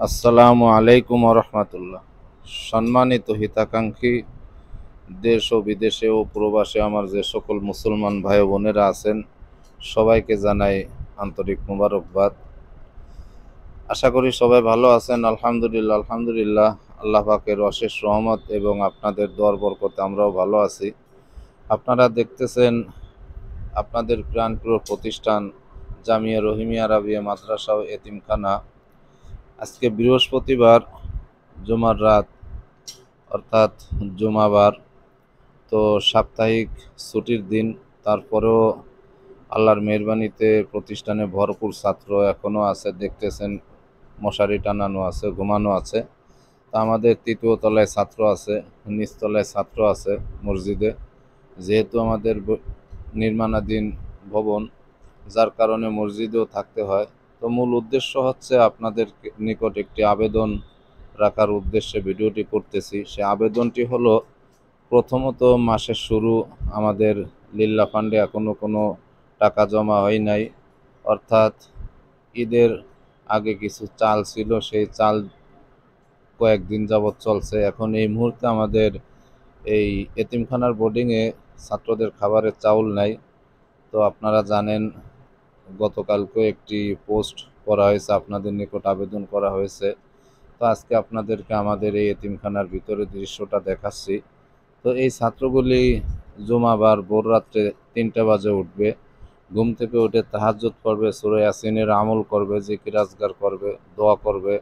আসসালামু আলাইকুম রহমতুল্লাহ। সম্মানিত হিতাকাঙ্ক্ষী দেশ ও বিদেশে ও প্রবাসে আমার যে সকল মুসলমান ভাই ও বোনেরা আছেন, সবাইকে জানাই আন্তরিক মোবারকবাদ। আশা করি সবাই ভালো আছেন। আলহামদুলিল্লাহ আলহামদুলিল্লাহ, আল্লাহ পাকের অশেষ রহমত এবং আপনাদের দোয়ার বরকতে আমরাও ভালো আছি। আপনারা দেখতেছেন আপনাদের প্রাণপ্রিয় প্রতিষ্ঠান জামিয়া রহিমিয়া আরাবিয়া মাদ্রাসা ও এতিমখানা। আজকে বৃহস্পতিবার, জুমার রাত, অর্থাৎ জুমাবার। তো সাপ্তাহিক ছুটির দিন, তারপরেও আল্লাহর মেহরবানিতে প্রতিষ্ঠানে ভরপুর ছাত্র এখনও আছে। দেখতেছেন মশারি টানানো আছে, ঘুমানো আছে। তা আমাদের তৃতীয় তলায় ছাত্র আছে, নিচতলায় ছাত্র আছে মসজিদে। যেহেতু আমাদের নির্মাণাধীন ভবন, যার কারণে মসজিদেও থাকতে হয়। তো মূল উদ্দেশ্য হচ্ছে আপনাদের নিকট একটি আবেদন রাখার উদ্দেশ্যে ভিডিওটি করতেছি। সে আবেদনটি হলো, প্রথমত মাসের শুরু, আমাদের লিল্লা ফান্ডে এখনও কোনো টাকা জমা হয় নাই। অর্থাৎ ঈদের আগে কিছু চাল ছিল, সেই চাল কয়েকদিন যাবৎ চলছে। এখন এই মুহূর্তে আমাদের এই এতিমখানার বোর্ডিংয়ে ছাত্রদের খাবারের চাউল নাই। তো আপনারা জানেন, গতকালকে একটি পোস্ট করা হয়েছে, আপনাদের নিকট আবেদন করা হয়েছে। তো আজকে আপনাদেরকে আমাদের এই এতিমখানার ভিতরে দৃশ্যটা দেখাচ্ছি। তো এই ছাত্রগুলি জুমাবার ভোর রাত্রে 3টা বাজে উঠবে, ঘুম থেকে উঠে তাহাজ্জুদ পড়বে, সূরা ইয়াসিনের আমল করবে, জিকির আজগার করবে, দোয়া করবে।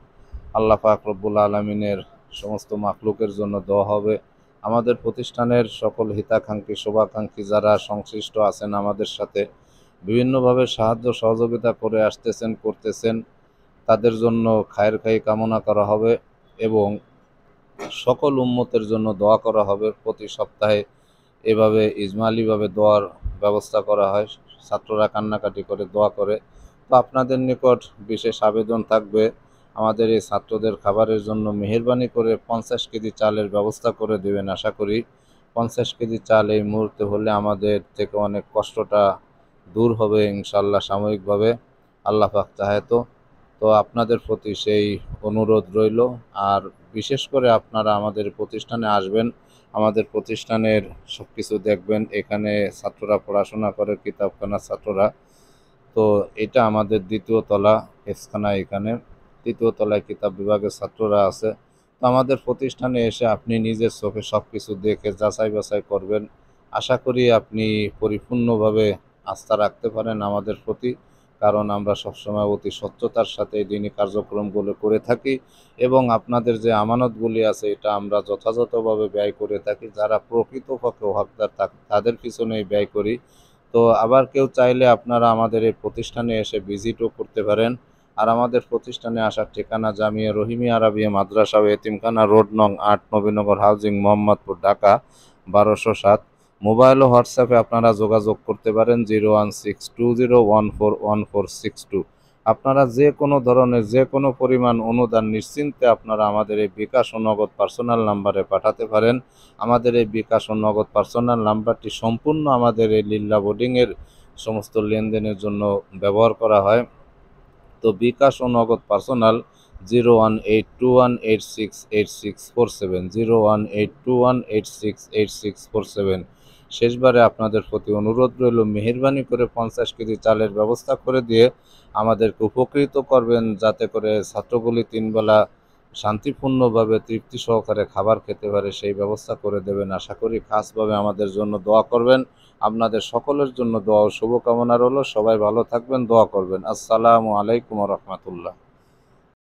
আল্লাহ পাক রব্বুল আলামিনের সমস্ত মাখলুকের জন্য দোয়া হবে। আমাদের প্রতিষ্ঠানের সকল হিতাকাঙ্ক্ষী শুভাকাঙ্ক্ষী যারা সংশ্লিষ্ট আছেন আমাদের সাথে, বিভিন্নভাবে সাহায্য সহযোগিতা করে আসতেছেন, করতেছেন, তাদের জন্য খায়ের খাই কামনা করা হবে এবং সকল উম্মতের জন্য দোয়া করা হবে। প্রতি সপ্তাহে এভাবে ইজমালিভাবে দোয়ার ব্যবস্থা করা হয়, ছাত্ররা কান্নাকাটি করে দোয়া করে। তো আপনাদের নিকট বিশেষ আবেদন থাকবে, আমাদের এই ছাত্রদের খাবারের জন্য মেহেরবানি করে 50 কেজি চালের ব্যবস্থা করে দেবেন। আশা করি 50 কেজি চাল এই মুহূর্তে হলে আমাদের থেকে অনেক কষ্টটা দূর হবে ইনশাল্লাহ সাময়িকভাবে, আল্লাহ পাক চাহে তো। তো আপনাদের প্রতি সেই অনুরোধ রইল। আর বিশেষ করে আপনারা আমাদের প্রতিষ্ঠানে আসবেন, আমাদের প্রতিষ্ঠানের সব কিছু দেখবেন। এখানে ছাত্ররা পড়াশোনা করে, কিতাবখানার ছাত্ররা। তো এটা আমাদের দ্বিতীয় তলা হেফজখানা, এখানে তৃতীয় তলায় কিতাব বিভাগের ছাত্ররা আছে। তো আমাদের প্রতিষ্ঠানে এসে আপনি নিজের চোখে সব কিছু দেখে যাচাই বাছাই করবেন। আশা করি আপনি পরিপূর্ণভাবে আস্থা রাখতে পারেন আমাদের প্রতি, কারণ আমরা সবসময় অতি স্বচ্ছতার সাথে এই দিনই কার্যক্রমগুলো করে থাকি এবং আপনাদের যে আমানতগুলি আছে এটা আমরা যথাযথভাবে ব্যয় করে থাকি। যারা প্রকৃতপক্ষে হকদার তাদের পিছনেই ব্যয় করি। তো আবার কেউ চাইলে আপনারা আমাদের এই প্রতিষ্ঠানে এসে ভিজিটও করতে পারেন। আর আমাদের প্রতিষ্ঠানে আসার ঠিকানা জামিয়া রহিমিয়া আরাবিয়া মাদ্রাসা ও এতিমখানা রোড নং 8, নবীনগর হাউজিং, মোহাম্মদপুর, ঢাকা 1207। মোবাইল ও হোয়াটসঅ্যাপে আপনারা যোগাযোগ করতে পারেন 01620141462। আপনারা যে কোনো ধরনের যে কোনো পরিমাণ অনুদান নিশ্চিন্তে আপনারা আমাদের এই বিকাশ ও নগদ পার্সোনাল নাম্বারে পাঠাতে পারেন। আমাদের এই বিকাশ ও নগদ পার্সোনাল নাম্বারটি সম্পূর্ণ আমাদের এই লিল্লা বোর্ডিংয়ের সমস্ত লেনদেনের জন্য ব্যবহার করা হয়। তো বিকাশ ও নগদ পার্সোনাল 01821868647, 01821868647। শেষবারে আপনাদের প্রতি অনুরোধ রইল, মেহেরবানি করে 50 কেজি চালের ব্যবস্থা করে দিয়ে আমাদেরকে উপকৃত করবেন, যাতে করে ছাত্রগুলি 3 বেলা শান্তিপূর্ণভাবে তৃপ্তি সহকারে খাবার খেতে পারে, সেই ব্যবস্থা করে দেবেন। আশা করি খাসভাবে আমাদের জন্য দোয়া করবেন। আপনাদের সকলের জন্য দোয়া ও শুভকামনা রইল। সবাই ভালো থাকবেন, দোয়া করবেন। আসসালামু আলাইকুম রহমতুল্লাহ।